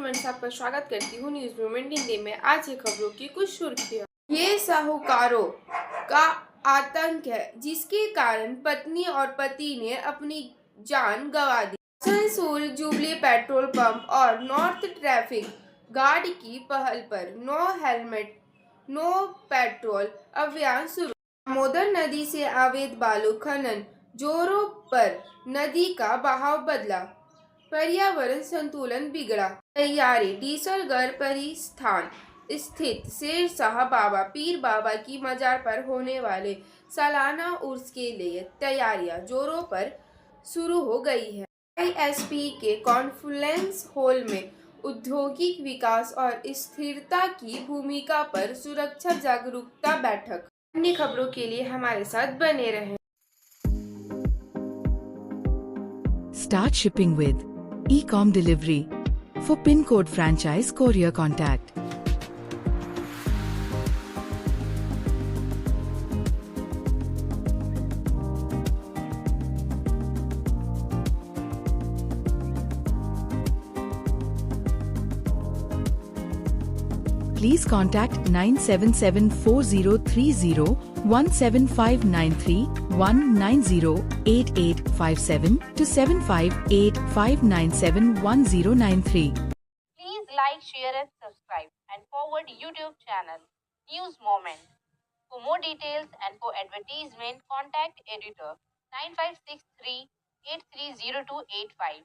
Comments आपका स्वागत करती हूँ न्यूज मूवमेंट हिंदी में। आज की खबरों की कुछ सुर्खियां। ये साहूकारों का आतंक है जिसके कारण पत्नी और पति ने अपनी जान गंवा दी। आसनसोल जुबली पेट्रोल पंप और नॉर्थ ट्रैफिक गार्ड की पहल पर नो हेलमेट नो पेट्रोल अभियान शुरू। दामोदर नदी से अवैध बालू खनन जोरों पर, नदी का बहाव बदला, पर्यावरण संतुलन बिगड़ा। तैयारी डीसलगढ़ परिस्थान स्थित शेरशाह बाबा पीर बाबा की मजार पर होने वाले सालाना उर्स के लिए तैयारियां जोरों पर शुरू हो गई है। आईएसपी के कॉन्फ्रेंस हॉल में औद्योगिक विकास और स्थिरता की भूमिका पर सुरक्षा जागरूकता बैठक। अन्य खबरों के लिए हमारे साथ बने रहें। Start shipping with e-com delivery. For PIN code franchise courier contact. Please contact 97740301759319088857 to 7585971093. Please like, share and subscribe and forward YouTube channel News Moment. For more details and for advertisement, contact editor 9563 830285.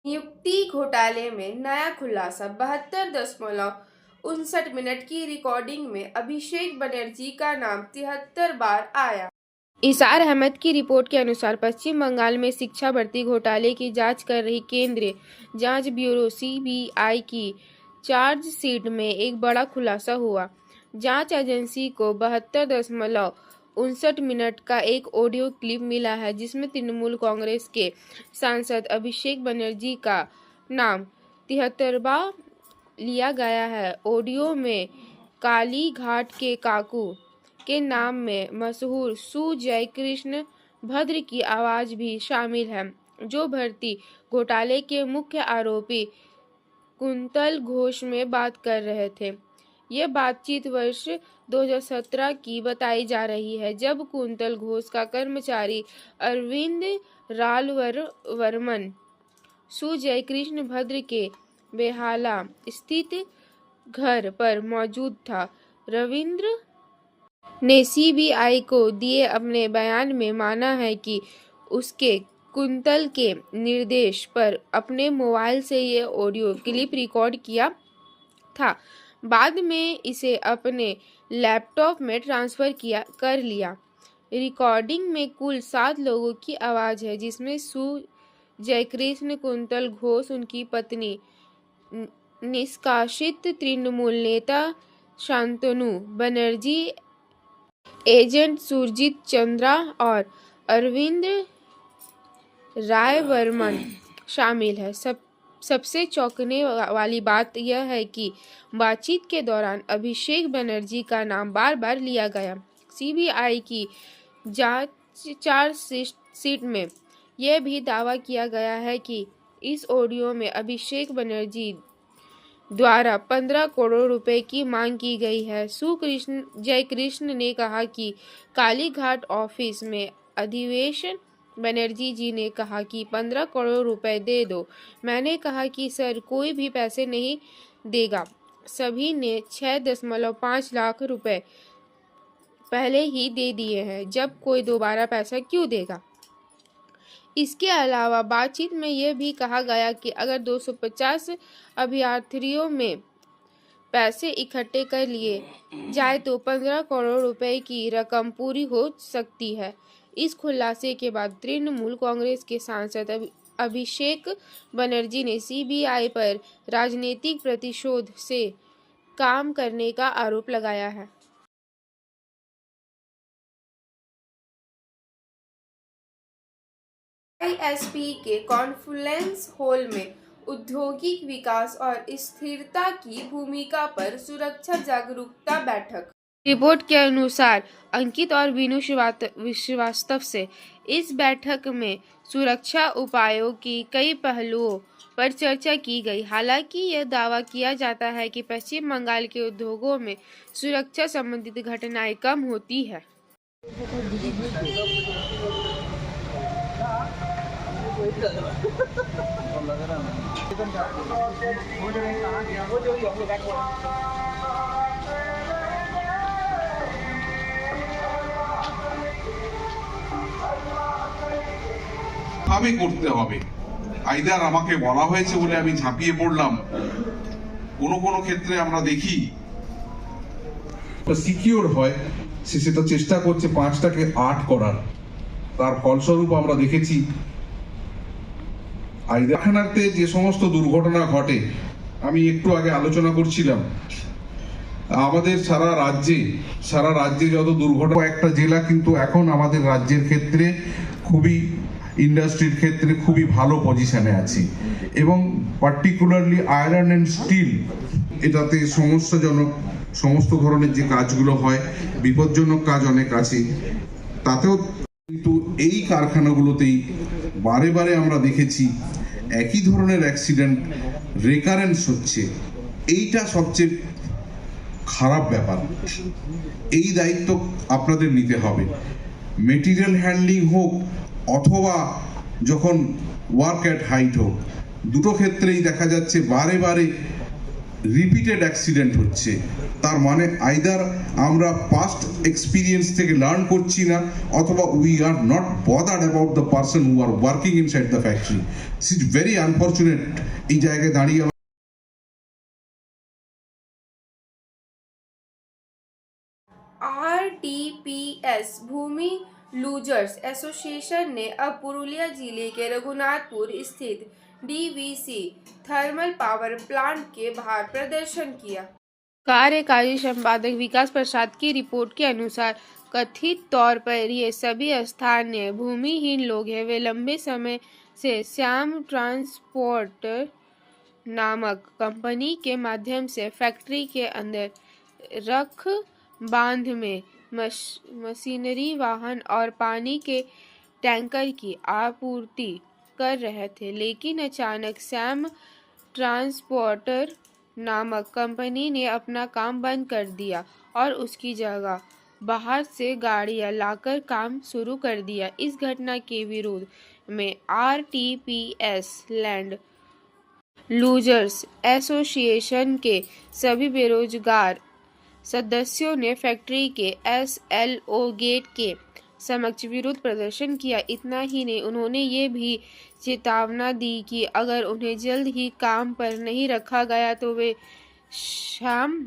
नियुक्ति घोटाले में नया खुलासा। 72.59 की recording में अभिषेक बनर्जी का नाम 73 बार आया। इसार अहमद की रिपोर्ट के अनुसार पश्चिम बंगाल में शिक्षा भर्ती घोटाले की जांच कर रही केंद्रीय जांच ब्यूरो सीबीआई की चार्जशीट में एक बड़ा खुलासा हुआ। जांच एजेंसी को 72.59 का एक ऑडियो क्लिप मिला है जिसमें तृणमूल कांग्रेस के सांसद अभिषेक बनर्जी का नाम 73वां लिया गया है। ऑडियो में काली घाट के काकू के नाम में मशहूर सु जयकृष्ण भद्र की आवाज भी शामिल है, जो भर्ती घोटाले के मुख्य आरोपी कुंतल घोष में बात कर रहे थे। ये बातचीत वर्ष 2017 की बताई जा रही है, जब कुंतल घोष का कर्मचारी अरविंद रालवर्मन सु जयकृष्ण भद्र के बेहाला स्थित घर पर मौजूद था। रविंद्र ने सीबीआई को दिए अपने बयान में माना है कि उसके कुंतल के निर्देश पर अपने मोबाइल से ये ऑडियो क्लिप रिकॉर्ड किया था। बाद में इसे अपने लैपटॉप में ट्रांसफर कर लिया। रिकॉर्डिंग में कुल 7 लोगों की आवाज है, जिसमें सु जयकृष्ण, कुंतल घोष, उनकी पत्नी, निष्कासित तृणमूल नेता शांतनु बनर्जी, एजेंट सुरजीत चंद्रा और अरविंद रायवर्मन शामिल है। सबसे चौंकाने वाली बात यह है कि बातचीत के दौरान अभिषेक बनर्जी का नाम बार बार लिया गया। सीबीआई की जांच चार्जशीट में यह भी दावा किया गया है कि इस ऑडियो में अभिषेक बनर्जी द्वारा 15 करोड़ रुपए की मांग की गई है। जयकृष्ण ने कहा कि कालीघाट ऑफिस में अधिवेशन बनर्जी जी ने कहा कि 15 करोड़ रुपए दे दो। मैंने कहा कि सर कोई भी पैसे नहीं देगा। सभी ने 6.5 लाख रुपए पहले ही दे दिए हैं, जब कोई दोबारा पैसा क्यों देगा। इसके अलावा बातचीत में यह भी कहा गया कि अगर 250 अभ्यर्थियों में पैसे इकट्ठे कर लिए जाए तो 15 करोड़ रुपए की रकम पूरी हो सकती है। इस खुलासे के बाद तृणमूल कांग्रेस के सांसद अभिषेक बनर्जी ने सीबीआई पर राजनीतिक प्रतिशोध से काम करने का आरोप लगाया है। आईएसपी के कॉन्फ्रेंस हॉल में औद्योगिक विकास और स्थिरता की भूमिका पर सुरक्षा जागरूकता बैठक। रिपोर्ट के अनुसार अंकित और बीनू श्रीवास्तव से इस बैठक में सुरक्षा उपायों की कई पहलुओं पर चर्चा की गई। हालांकि यह दावा किया जाता है कि पश्चिम बंगाल के उद्योगों में सुरक्षा संबंधित घटनाएं कम होती है। ভাবে করতে হবে। আইদার আমাকে বলা হয়েছে বলে আমি ঝাঁপিয়ে পড়লাম, কোনো কোনো ক্ষেত্রে আমরা দেখি সিকিউর হয়, সে সেটা চেষ্টা করছে 5টাকে 8 করার। তার ফলস্বরূপ আমরা দেখেছি আইদারখানাতে যে সমস্ত দুর্ঘটনা ঘটে, আমি একটু আগে আলোচনা করছিলাম আমাদের সারা রাজ্যে যত দুর্ঘটনা, একটা জেলা কিন্তু এখন আমাদের রাজ্যের ক্ষেত্রে খুবই ইন্ডাস্ট্রির ক্ষেত্রে খুবই ভালো পজিশনে আছে, এবং পার্টিকুলারলি আয়রন অ্যান্ড স্টিল, এটাতে সমস্যাজনক সমস্ত ধরনের যে কাজগুলো হয়, বিপজ্জনক কাজ অনেক আছে, তাতেও কিন্তু এই কারখানাগুলোতেই বারে বারে আমরা দেখেছি একই ধরনের অ্যাক্সিডেন্ট রেকারেন্স হচ্ছে। এইটা সবচেয়ে খারাপ ব্যাপার। এই দায়িত্ব আপনাদের নিতে হবে। মেটেরিয়াল হ্যান্ডলিং হোক অথবা যখন ওয়ার্ক অ্যাট হাইট হোক, দুটো ক্ষেত্রেই দেখা যাচ্ছে বারে বারে রিপিটেড অ্যাক্সিডেন্ট হচ্ছে। তার মানে আইদার আমরা পাস্ট এক্সপিরিয়েন্স থেকে লার্ন করছি না, অথবা we are not bothered about the person who are working inside the factory. It's very unfortunate এই জায়গায় দাঁড়িয়ে। RTPS भूमि लूजर्स एसोसिएशन ने अब पुरुलिया जिले के रघुनाथपुर स्थित DVC थर्मल पावर प्लांट के बाहर प्रदर्शन किया। कार्यकारी संपादक विकास प्रसाद की रिपोर्ट के अनुसार कथित तौर पर ये सभी स्थानीय भूमिहीन लोग हैं। वे लंबे समय से श्याम ट्रांसपोर्ट नामक कंपनी के माध्यम से फैक्ट्री के अंदर रख बांध में मशीनरी, वाहन और पानी के टैंकर की आपूर्ति कर रहे थे, लेकिन अचानक श्याम ट्रांसपोर्टर नामक कंपनी ने अपना काम बंद कर दिया और उसकी जगह बाहर से गाड़ियां लाकर काम शुरू कर दिया। इस घटना के विरोध में RTPS लैंड लूजर्स एसोसिएशन के सभी बेरोजगार सदस्यों ने फैक्ट्री के SLO गेट के समक्ष विरोध प्रदर्शन किया। इतना ही नहीं, उन्होंने ये भी चेतावना दी कि अगर उन्हें जल्द ही काम पर नहीं रखा गया तो वे श्याम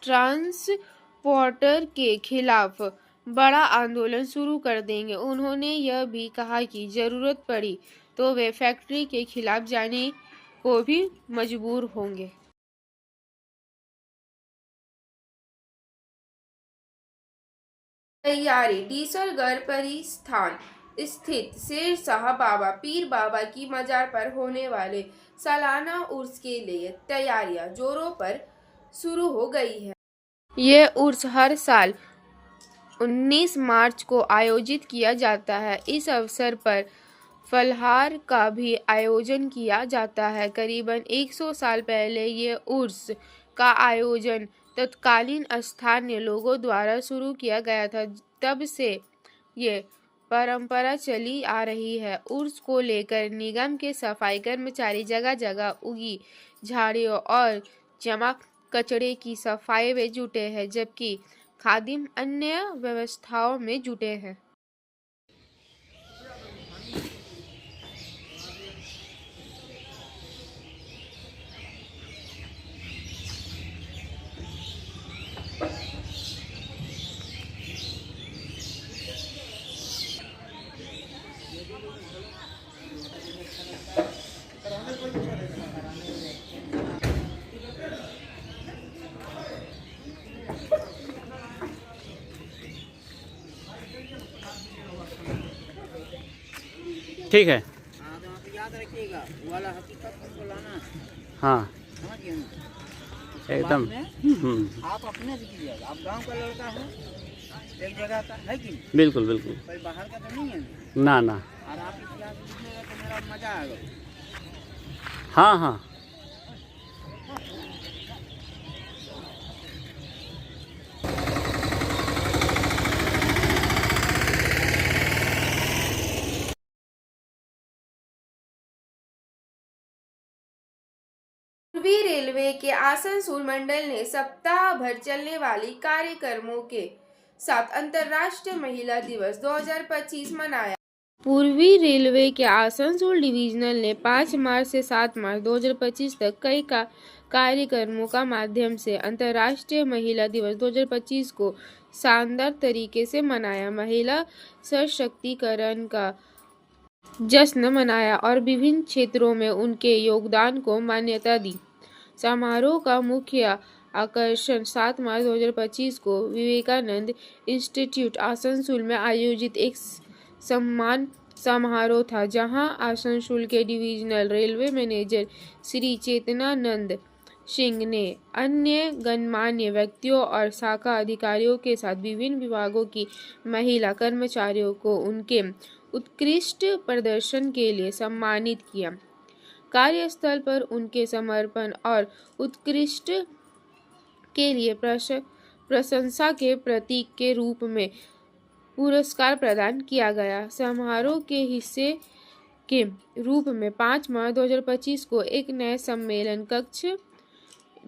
ट्रांसपोर्टर के खिलाफ बड़ा आंदोलन शुरू कर देंगे। उन्होंने यह भी कहा कि जरूरत पड़ी तो वे फैक्ट्री के खिलाफ जाने को भी मजबूर होंगे। तैयारी। डीसलगढ़ परिस्थान स्थित शेर शाह बाबा पीर बाबा की मजार पर होने वाले सालाना उर्स के लिए तैयारियां जोरों पर शुरू हो गई है। ये उर्स हर साल 19 मार्च को आयोजित किया जाता है। इस अवसर पर फलहार का भी आयोजन किया जाता है। करीबन 100 साल पहले ये उर्स का आयोजन तत्कालीन स्थानीय लोगों द्वारा शुरू किया गया था। तब से ये परंपरा चली आ रही है। उर्स को लेकर निगम के सफाई कर्मचारी जगह जगह उगी झाड़ियों और जमा कचरे की सफाई में जुटे हैं, जबकि खादिम अन्य व्यवस्थाओं में जुटे हैं। ठीक है। हाँ, तो आप याद रखिएगा वो वाला हकीकत हाँ समझ गए ना? एकदम। बाद में हम्म, आप अपने से कीजिएगा। आप गांव का लड़का है, एक जगह का है कि नहीं? बिल्कुल बिल्कुल। कोई बाहर का तो नहीं है ना? ना। और आप इतिहास लिखिएगा तो मेरा मजा आएगा। हाँ हाँ। पूर्वी रेलवे के आसनसोल मंडल ने सप्ताह भर चलने वाली कार्यक्रमों के साथ अंतर्राष्ट्रीय महिला दिवस 2025 मनाया। पूर्वी रेलवे के आसनसोल डिवीजनल ने 5 मार्च से 7 मार्च 2025 तक कई कार्यक्रमों का माध्यम से अंतर्राष्ट्रीय महिला दिवस 2025 को शानदार तरीके से मनाया। महिला सशक्तिकरण का जश्न मनाया और विभिन्न क्षेत्रों में उनके योगदान को मान्यता दी। समारोह का मुख्य आकर्षण 7 मार्च 2025 को विवेकानंद इंस्टीट्यूट आसनसोल में आयोजित एक सम्मान समारोह था, जहां आसनसोल के divisional railway manager Shri Chetananand Singh ने अन्य गणमान्य व्यक्तियों और शाखा अधिकारियों के साथ विभिन्न विभागों की महिला कर्मचारियों को उनके उत्कृष्ट प्रदर्शन के लिए सम्मानित किया। कार्यस्थल पर उनके समर्पण और उत्कृष्ट के लिए प्रशंसा के प्रतीक के रूप में पुरस्कार प्रदान किया गया। समारोह के हिस्से के रूप में 5 मार्च 2025 को एक नए सम्मेलन कक्ष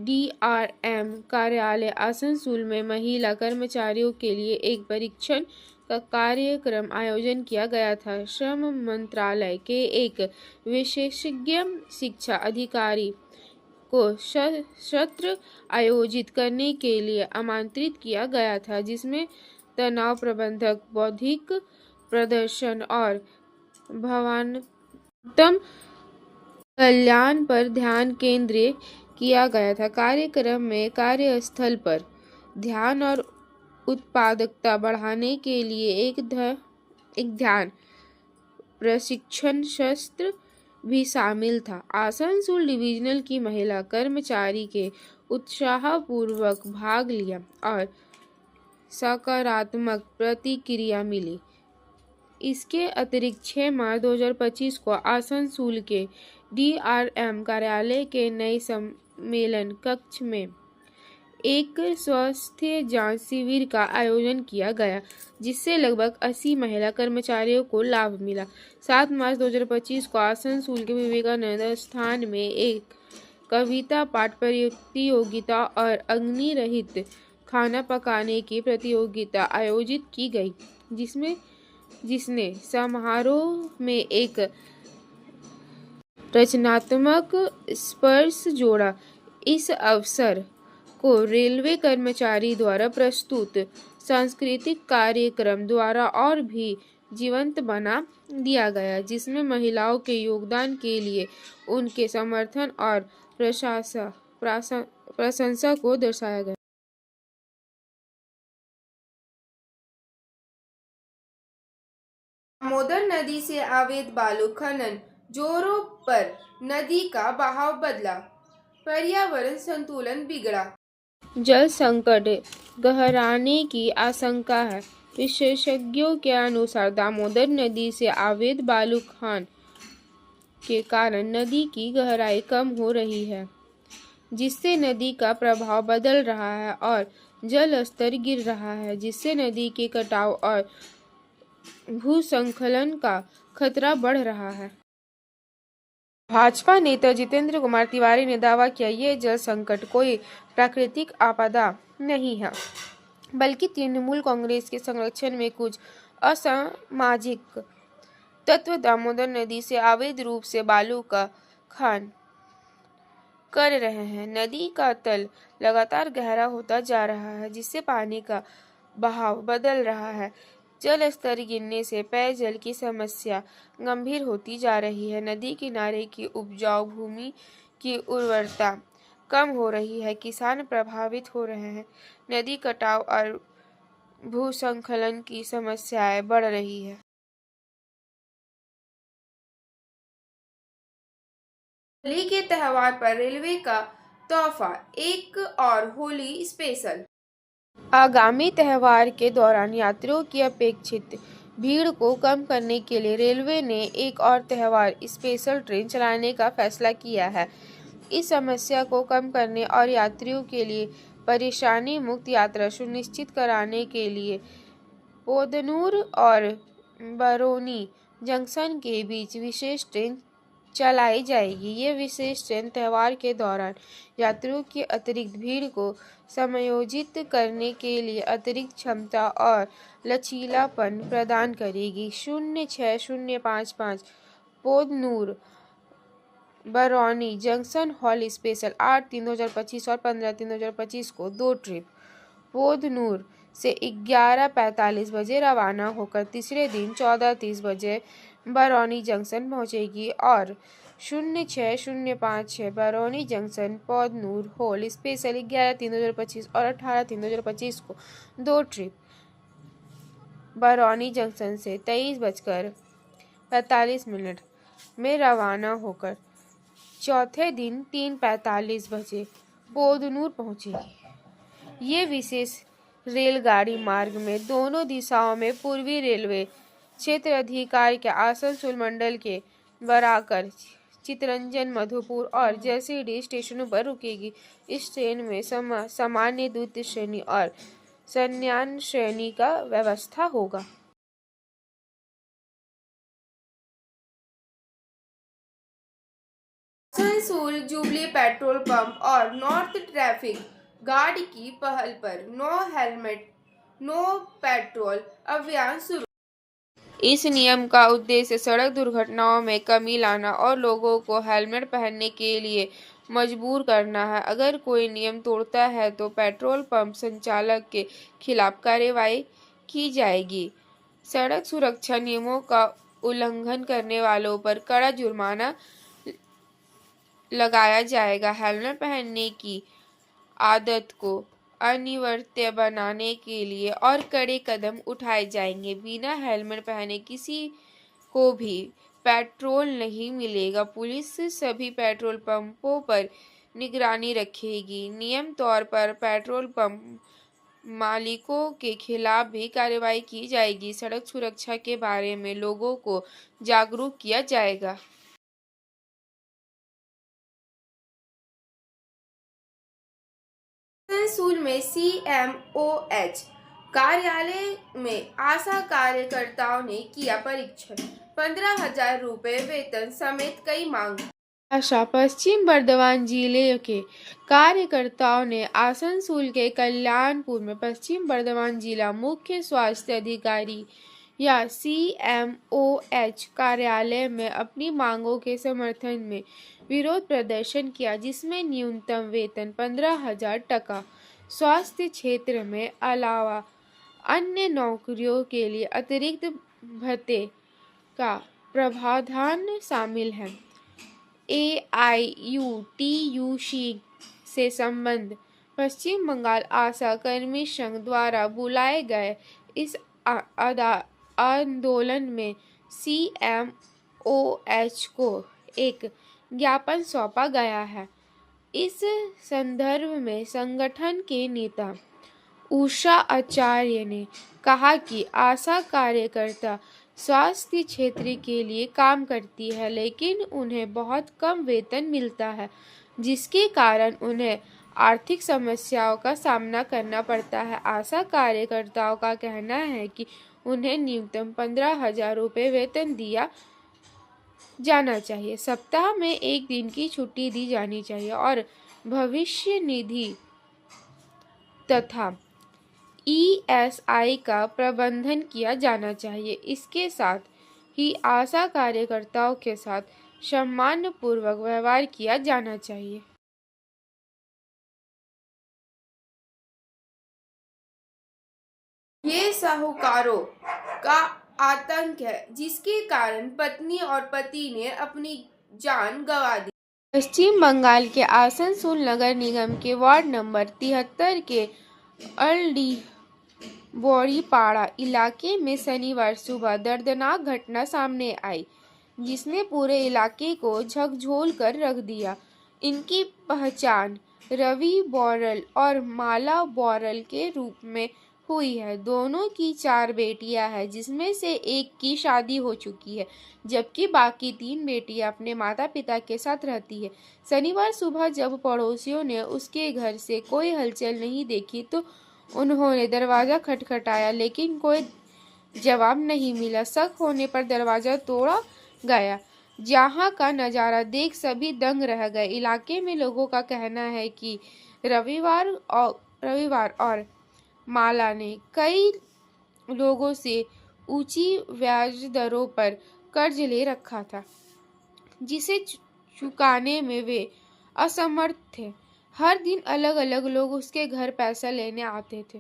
DRM कार्यालय आसनसोल में महिला कर्मचारियों के लिए एक परीक्षण का कार्यक्रम आयोजन किया गया था। श्रम मंत्रालय के एक विशेषज्ञ शिक्षा अधिकारी को सत्र आयोजित करने के लिए आमंत्रित किया गया था, जिसमें तनाव प्रबंधक, बौद्धिक प्रदर्शन और भावनात्मक कल्याण पर ध्यान केंद्रित किया गया था। कार्यक्रम में कार्यस्थल पर ध्यान और उत्पादकता बढ़ाने के लिए एक ध्यान प्रशिक्षण सत्र भी शामिल था। आसनसोल डिवीजनल की महिला कर्मचारी के उत्साहपूर्वक भाग लिया और सकारात्मक प्रतिक्रिया मिली। इसके अतिरिक्त 6 मार्च 2025 को आसनसोल के DRM कार्यालय के नए सम्मेलन कक्ष में एक स्वास्थ्य जांच शिविर का आयोजन किया गया, जिससे लगभग 80 महिला कर्मचारियों को लाभ मिला। 7 मार्च 2025 को आसनसोल के विवेकानंद स्थान में एक कविता पाठ प्रतियोगिता और अग्नि रहित खाना पकाने की प्रतियोगिता आयोजित की गई, जिसने समारोह में एक रचनात्मक स्पर्श जोड़ा। इस अवसर को रेलवे कर्मचारी द्वारा प्रस्तुत सांस्कृतिक कार्यक्रम द्वारा और भी जीवंत बना दिया गया, जिसमें महिलाओं के योगदान के लिए उनके समर्थन और प्रशंसा को दर्शाया गया। दामोदर नदी से अवैध बालू खनन जोरों पर, नदी का बहाव बदला, पर्यावरण संतुलन बिगड़ा, जल संकट गहराने की आशंका है। विशेषज्ञों के अनुसार दामोदर नदी से अवैध बालू खनन के कारण नदी की गहराई कम हो रही है, जिससे नदी का प्रवाह बदल रहा है और जल स्तर गिर रहा है, जिससे नदी के कटाव और भूस्खलन का खतरा बढ़ रहा है। भाजपा नेता जितेंद्र कुमार तिवारी ने दावा किया, ये जल संकट कोई प्राकृतिक आपदा नहीं है, बल्कि तृणमूल कांग्रेस के संरक्षण में कुछ असामाजिक तत्व दामोदर नदी से अवैध रूप से बालू का खनन कर रहे हैं। नदी का तल लगातार गहरा होता जा रहा है, जिससे पानी का बहाव बदल रहा है। जल स्तर गिरने से पेयजल की समस्या गंभीर होती जा रही है। नदी किनारे की उपजाऊ भूमि की उर्वरता कम हो रही है, किसान प्रभावित हो रहे हैं। नदी कटाव और भूस्खलन की समस्याएं बढ़ रही है। होली के त्यौहार पर रेलवे का तोहफा, एक और होली स्पेशल। आगामी त्यौहार के दौरान यात्रियों की अपेक्षित भीड़ को कम करने के लिए रेलवे ने एक और त्यौहार स्पेशल ट्रेन चलाने का फैसला किया है। इस समस्या को कम करने और यात्रियों के लिए परेशानी मुक्त यात्रा सुनिश्चित कराने के लिए पोदनूर और बरौनी जंक्शन के बीच विशेष ट्रेन चलाई जाएगी। ये विशेष ट्रेन त्यौहार के दौरान यात्रियों की अतिरिक्त भीड़ को समायोजित करने के लिए अतिरिक्त क्षमता और लचीलापन प्रदान करेगी। 06:55 Podanur Barauni junction hall special 8/3/2025 और 15/3/2025 को 2 ट्रिप पोदनूर से 11:45 बजे रवाना होकर तीसरे दिन 14:30 बजे बरौनी जंक्शन पहुंचेगी और 06:05 Barauni junction Podanur hall special 11/3/2025 और 18/3/2025 को 2 ट्रिप बरौनी जंक्शन से 23:45 में रवाना होकर चौथे दिन 3:45 बजे पोदनूर पहुंचेगी। ये विशेष रेलगाड़ी मार्ग में दोनों दिशाओं में पूर्वी रेलवे क्षेत्र अधिकार के आसनसोल मंडल के बराकर, चितरंजन, मधुपुर और जैसीडीह स्टेशनों पर रुकेगी। इस ट्रेन में सामान्य, द्वितीय श्रेणी और शयनयान श्रेणी का व्यवस्था होगा। आसनसोल जुबली पेट्रोल पंप और नॉर्थ ट्रैफिक गार्ड की पहल पर नो हेलमेट नो पेट्रोल अभियान शुरू। इस नियम का उद्देश्य सड़क दुर्घटनाओं में कमी लाना और लोगों को हेलमेट पहनने के लिए मजबूर करना है। अगर कोई नियम तोड़ता है तो पेट्रोल पंप संचालक के खिलाफ कार्रवाई की जाएगी। सड़क सुरक्षा नियमों का उल्लंघन करने वालों पर कड़ा जुर्माना लगाया जाएगा। हेलमेट पहनने की आदत को अनिवार्य बनाने के लिए और कड़े कदम उठाए जाएंगे। बिना हेलमेट पहने किसी को भी पेट्रोल नहीं मिलेगा। पुलिस सभी पेट्रोल पंपों पर निगरानी रखेगी। नियम तौर पर पेट्रोल पंप मालिकों के खिलाफ भी कार्रवाई की जाएगी। सड़क सुरक्षा के बारे में लोगों को जागरूक किया जाएगा। आसनसोल में CMOH कार्यालय में आशा कार्यकर्ताओं ने किया परीक्षण, 15,000 रुपए वेतन समेत कई मांग। आशा पश्चिम बर्धमान जिले के कार्यकर्ताओं ने आसनसोल के कल्याणपुर में पश्चिम बर्धमान जिला मुख्य स्वास्थ्य अधिकारी या CMOH कार्यालय में अपनी मांगों के समर्थन में विरोध प्रदर्शन किया, जिसमें न्यूनतम वेतन 15,000 टका, स्वास्थ्य क्षेत्र में अलावा अन्य नौकरियों के लिए अतिरिक्त भत्ते का प्रावधान शामिल है। AIUTUC से संबंध पश्चिम बंगाल आशा कर्मी संघ द्वारा बुलाए गए इस आंदोलन में CMOH को एक ज्ञापन सौंपा गया है। इस संदर्भ में संगठन के नेता उषा आचार्य ने कहा कि आशा कार्यकर्ता स्वास्थ्य क्षेत्र के लिए काम करती है, लेकिन उन्हें बहुत कम वेतन मिलता है, जिसके कारण उन्हें आर्थिक समस्याओं का सामना करना पड़ता है। आशा कार्यकर्ताओं का कहना है कि उन्हें न्यूनतम 15,000 रुपये वेतन दिया जाना चाहिए, सप्ताह में 1 दिन की छुट्टी दी जानी चाहिए और भविष्य निधि तथा ESI का प्रबंधन किया जाना चाहिए। इसके साथ ही आशा कार्यकर्ताओं के साथ सम्मानपूर्वक व्यवहार किया जाना चाहिए। ये साहूकारों का आतंक है, जिसके कारण पत्नी और पति ने अपनी जान गंवा दी। पश्चिम बंगाल के आसनसोल नगर निगम के वार्ड नंबर 73 के बोरीपाड़ा इलाके में शनिवार सुबह दर्दनाक घटना सामने आई, जिसने पूरे इलाके को झकझोल कर रख दिया। इनकी पहचान रवि बॉरल और माला बॉरल के रूप में हुई है। दोनों की 4 बेटियां हैं, जिसमें से एक की शादी हो चुकी है, जबकि बाकी 3 बेटियां अपने माता पिता के साथ रहती है। शनिवार सुबह जब पड़ोसियों ने उसके घर से कोई हलचल नहीं देखी तो उन्होंने दरवाज़ा खटखटाया, लेकिन कोई जवाब नहीं मिला। शक होने पर दरवाज़ा तोड़ा गया। जहां का नज़ारा देख सभी दंग रह गए। इलाके में लोगों का कहना है कि रविवार और माला ने कई लोगों से ऊंची ब्याज दरों पर कर्ज ले रखा था, जिसे चुकाने में वे असमर्थ थे। हर दिन अलग अलग लोग उसके घर पैसा लेने आते थे,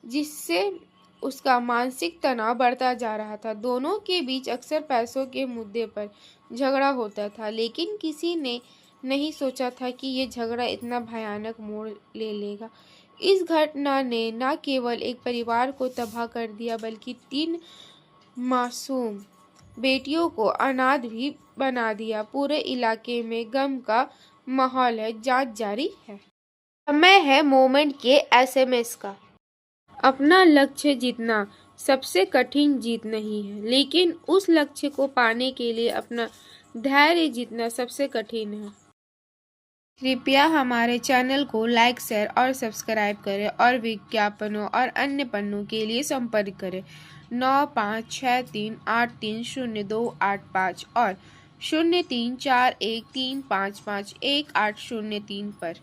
जिससे उसका मानसिक तनाव बढ़ता जा रहा था। दोनों के बीच अक्सर पैसों के मुद्दे पर झगड़ा होता था, लेकिन किसी ने नहीं सोचा था कि ये झगड़ा इतना भयानक मोड़ ले लेगा। इस घटना ने न केवल एक परिवार को तबाह कर दिया, बल्कि 3 मासूम बेटियों को अनाथ भी बना दिया। पूरे इलाके में गम का माहौल है। जांच जारी है। समय है मोमेंट के SMS का। अपना लक्ष्य जीतना सबसे कठिन जीत नहीं है, लेकिन उस लक्ष्य को पाने के लिए अपना धैर्य जीतना सबसे कठिन है। कृपया हमारे चैनल को लाइक, शेयर और सब्सक्राइब करें और विज्ञापनों और अन्य पन्नों के लिए संपर्क करें 9563830285 और 0341355180 पर।